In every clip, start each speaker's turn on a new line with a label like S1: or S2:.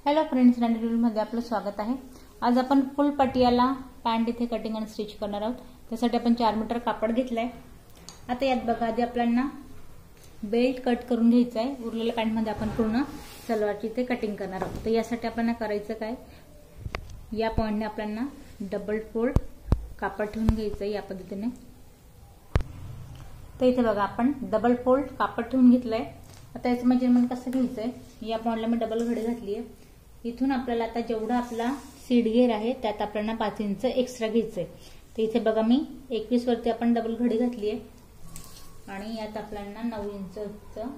S1: Hello friends, random व्हिडिओमध्ये आपलं स्वागत आहे। आज आपण फुल पटियाला पॅन्ट इथे कटिंग आणि स्टिच करणार आहोत। त्यासाठी आपण 4 मीटर कापड घेतलंय। आता यात बघा, आधी आपल्याला बेल्ट कट करून घ्यायचा आहे। उरलेल्या पॅन्ट मध्ये आपण पूर्ण सलवारची इथे कटिंग करणार आहोत। तर यासाठी आपल्याला करायचं काय, या पॉइंटने आपल्याला डबल फोल्ड कापड ठेवून घ्यायचं या पद्धतीने। तर इथे बघा, आपण डबल फोल्ड कापड ठेवून घेतलंय। आता याचं मेजरमेंट कसं घ्यायचंय, या पॉइंटला मी डबल घडी घातली आहे। इथून आपल्याला आता जेवढा आपला सीट घेर आहे त्यात आपल्याला 5 इंच एक्स्ट्रा घ्यायचंय। तर इथे बघा, मी 21 वरती आपण डबल घडी घातली आहे आणि यात आपल्याला 9 इंचचं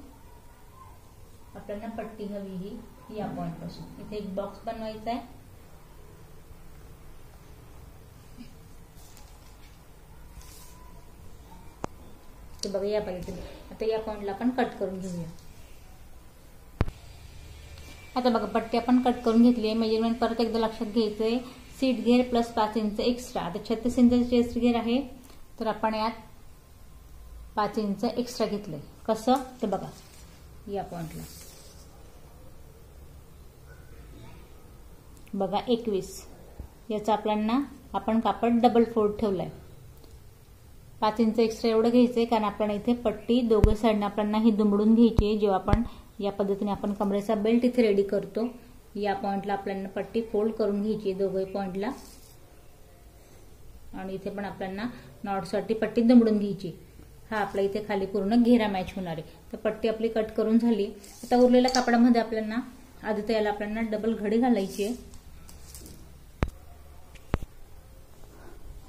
S1: आपल्याला पट्टी हवी ही या पॉइंट पासून। इथे एक बॉक्स बनवायचा आहे। तर बघा, या पद्धतीने आता या पॉइंटला आपण कट करून घेऊया। आता बघा, पट्टी आपण कट करून घेतली आहे। मेजरमेंट परत एकदा लक्षात घ्यायचंय, सीट घेर प्लस 5 इंच एक्स्ट्रा। आता 36 इंच चेस्ट घेर आहे, तर आपण यात 5 इंच एक्स्ट्रा घेतलंय। कसं ते बघा, या पॉइंटला बघा 21, याचा आपल्याला आपण कापड डबल फोल्ड ठेवलाय। 5 इंच एक्स्ट्रा एवढं घ्यायचंय, कारण आपण इथे पट्टी दोघे साईडने आपल्याला ही दुमडून घ्यायची आहे। जेव्हा आपण या पद्धतीने आपण कमरेचा बेल्ट इथे रेडी करतो, या पॉइंटला आपल्याला पट्टी फोल्ड करून घ्यायची दोघे पॉइंटला, आणि इथे पण आपल्याला नॉटसाठी पट्टी दुमडून घ्यायची। हा आपला इथे खाली पूर्ण घेरा मॅच होणार आहे। तर पट्टी आपली कट करून झाली। आता उरलेल्या कापडामध्ये आपल्याला आधी तर याला आपल्याला डबल घडी घालायची आहे।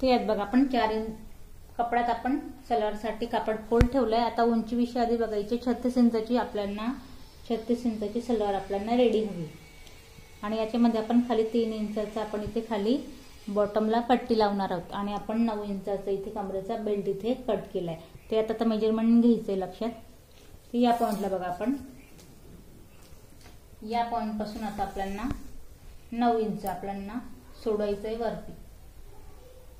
S1: तर यात बघा, आपण 4 इंच कपड्यात आपण सलवारसाठी कापड फोल्ड ठेवलंय। आता उंची विषय आधी बघायची, 36 इंचाची आपल्याला 36 इंचाची सलवार आपल्याला रेडी हवी, आणि याच्यामध्ये आपण खाली 3 इंचाचा आपण इथे खाली बॉटमला पट्टी लावणार आहोत, आणि आपण 9 इंचाचा इथे कमरेचा बेल्ट इथे कट केलाय। ते आता मेजरमेंट घ्यायचंय लक्षात। तर या पॉइंटला बघा, आपण या पॉइंट पासून आता आपल्याला 9 इंच आपल्याला सोडायचंय वरती।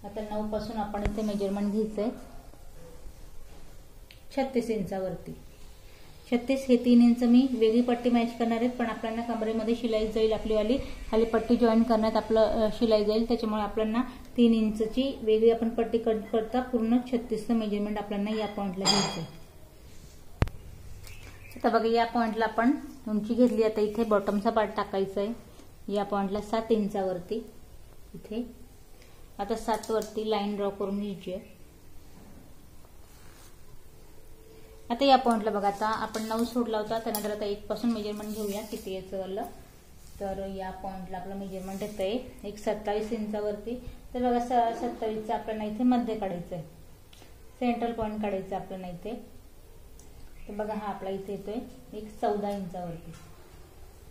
S1: आता 9 पासून आपण इथे मेजरमेंट घ्यायचंय 36 इंचावरती। 36 हे 3 इंच मी वेगळी पट्टी मॅच करणार आहे, पण आपल्याला कमरेमध्ये शिलाई जाईल आपली वाली, खाली पट्टी जॉईन करण्यात आपलं शिलाई जाईल, त्याच्यामुळे आपल्याला 3 इंचची वेगळी आपण पट्टी कट करता पूर्ण 36चं मेजरमेंट आपल्याला या पॉइंटला घ्यायचंय। आता बघा, या पॉइंटला आपण उंची घेतली। आता इथे बॉटमचा पार्ट टाकायचा आहे या पॉइंटला 7 इंचावरती इथे। आता 7 वरती लाईन ड्रॉ करून घ्यायची आहे। आता या पॉइंटला बघा, आता आपण 9 सोडला होता, त्यानंतर आता 1 पासून मेजरमेंट घेऊया किती याचं वाला। तर या पॉइंटला आपलं मेजरमेंट येत आहे एक 27 इंचावरती। तर बघा, 27चं आपल्याला इथे मध्य काढायचं आहे, सेंट्रल पॉइंट काढायचं आपल्याला इथे। तर बघा, हा आपला इथे येतोय एक 14 इंचावरती।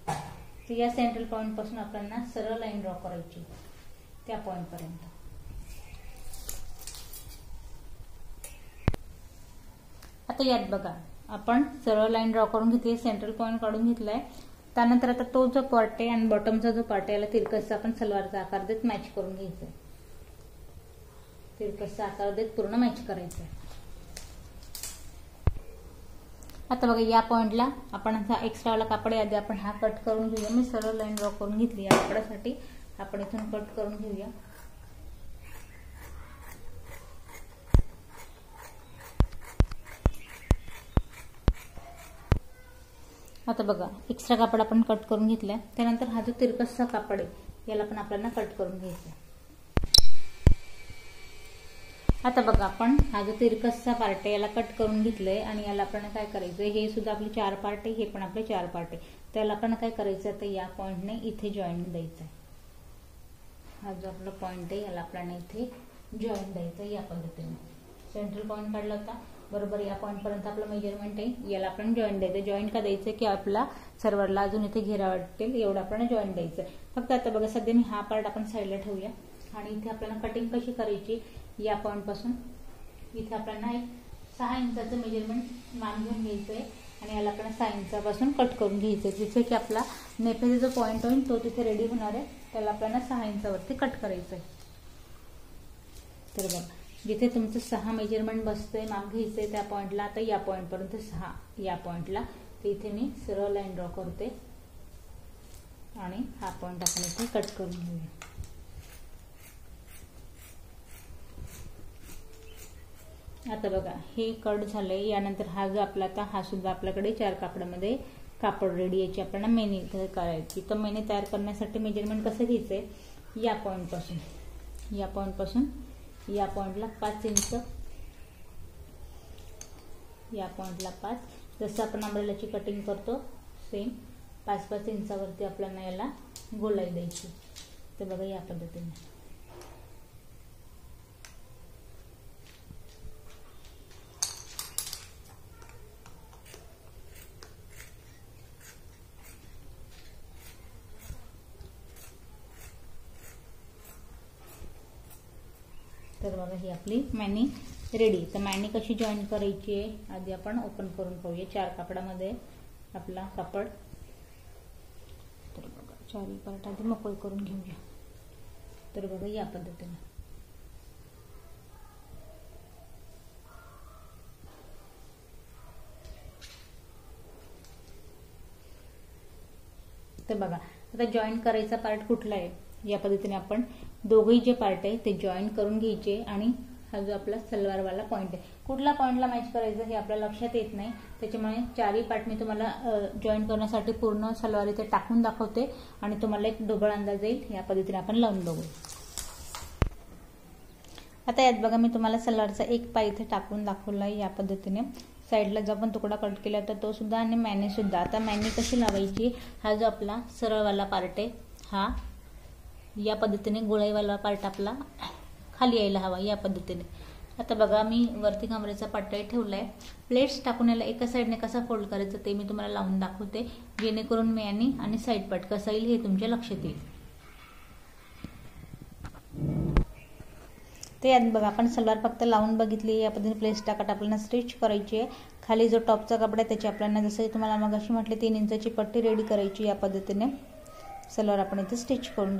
S1: तर या सेंट्रल पॉइंट पासून आपल्याला सरळ लाईन ड्रॉ करायची त्या पॉइंट पर्यंत। आता यात बघा, आपण सरळ लाईन ड्रॉ करून घेतली, सेंट्रल पॉइंट काढून घेतलाय। त्यानंतर आता तो जो पार्ट आहे आणि बॉटमचा जो पार्ट आहे, याला तिरकसचा आपण सलवारचा आकार देत मॅच करून घ्यायचा आहे। तिरकसचा आकार देत पूर्ण मॅच करायचा आहे। आता बघा, या पॉइंटला आपण हा एक्स्ट्रा वाला कापड आधी आपण हा कट करून घेऊया। मी सरळ लाईन ड्रॉ करून घेतली या कापडासाठी, आपण इथून कट करून घेऊया। आता बघा, एक्स्ट्रा कापड आपण कट करून घेतलाय। त्यानंतर हा जो तिरकसचा कापड आहे याला पण आपल्याला कट करून घ्यायचा। आता बघा, आपण हा जो तिरकसचा पार्ट आहे याला कट करून घेतलंय, आणि याला आपण काय करायचंय, हे सुद्धा आपले 4 पार्ट आहे, हे पण आपले 4 पार्ट आहे। त्याला आपण काय करायचं, तर या पॉइंटने इथे जॉईंट द्यायचा आहे। हा जो आपला पॉइंट आहे याला आपल्याला इथे जॉईंट द्यायचा या पद्धतीने। सेंट्रल पॉइंट काढला होता बरोबर, या पॉइंट पर्यंत आपलं मेजरमेंट आहे, याला आपण जॉईंट द्यायचं। जॉईंट का द्यायचं, की आपला सर्वरला अजून इथे घेरा वाटेल एवढं आपण जॉईंट द्यायचं। फक्त आता बघा, सध्या मी हा पार्ट आपण साईडला ठेवूया, आणि इथे आपल्याला कटिंग कशी करायची, या पॉइंट पासून इथे आपल्याला एक 6 इंचाचं मेजरमेंट मान घेऊन घ्यायचंय, आणि याला आपण 6 इंचापासून कट करून घ्यायचंय। जिथे की आपला नेफेचा जो पॉइंट होईल तो तिथे रेडी होणार आहे, त्याला आपल्याला 6 इंचावरती कट करायचंय। तर बघा, जिथे तुमचं 6 मेजरमेंट बसतंय माप घ्यायचंय त्या पॉइंटला, आता या पॉइंट पर्यंत 6 या पॉइंटला, तर इथे मी सरळ लाईन ड्रॉ करते। आणि हा पॉइंट आपण इथे कट करून घेऊया. आता बघा हे कट झालंय. यानंतर हा जो आपला आता हा सुद्धा आपल्याकडे 4 कापडामध्ये कापड रेडी. याची आपल्याला मेनी करायची. तर मेनी तयार करण्यासाठी मेजरमेंट कसं घ्यायचंय, या पॉइंटपासून या पॉइंटला 5 इंच, या पॉइंटला 5, जसं आपण अंब्रेलाची कटिंग करतो सेम 5-5 इंचावरती आपल्याला याला गोलाई द्यायची. तर बघा या पद्धतीने. तर बघा ही आपली मॅनी रेडी. तर मॅनी कशी जॉईन करायची आहे आधी आपण ओपन करून पाहूया. 4 कापडामध्ये आपला कापड. तर बघा 4 पार्ट आधी मोकळे करून घेऊया. तर बघा या पद्धतीने. तर बघा आता जॉईन करायचा पार्ट कुठला आहे, या पद्धतीने आपण दोघही जे पार्ट आहे ते जॉईन करून घ्यायचे. आणि हा जो आपला सलवारवाला पॉइंट आहे, कुठल्या पॉइंटला मॅच करायचं हे आपल्या लक्षात येत नाही. त्याच्यामुळे 4ही पार्ट मी तुम्हाला जॉईन करण्यासाठी पूर्ण सलवार इथे टाकून दाखवते आणि तुम्हाला एक ढोबळ अंदाज येईल. या पद्धतीने आपण लावून बघू. आता यात बघा मी तुम्हाला सलवारचा एक पाय इथे टाकून दाखवला आहे. या पद्धतीने साईडला जो आपण तुकडा कट केला होता तो सुद्धा आणि मॅनी सुद्धा. आता मॅनी कशी लावायची, हा जो आपला सरळवाला पार्ट आहे हा या पद्धतीने गोळाईवाला पार्ट आपला खाली यायला हवा या पद्धतीने. आता बघा मी वरती कमरेचा पट्टा ठेवलाय. प्लेट्स टाकून याला एका साईडने कसा फोल्ड करायचं ते मी तुम्हाला लावून दाखवते, जेणेकरून मॅनी आणि साईड पार्ट कसा येईल हे तुमच्या लक्षात येईल. ते यात बघा आपण सलवार फक्त लावून बघितली. या पद्धतीने प्लेट्स टाकत आपल्याला स्टिच करायची आहे. खाली जो टॉपचा कपडा आहे त्याची आपल्याला जसं तुम्हाला मगाशी म्हटले 3 इंचाची पट्टी रेडी करायची. या पद्धतीने सलवार आपण इथे स्टिच करून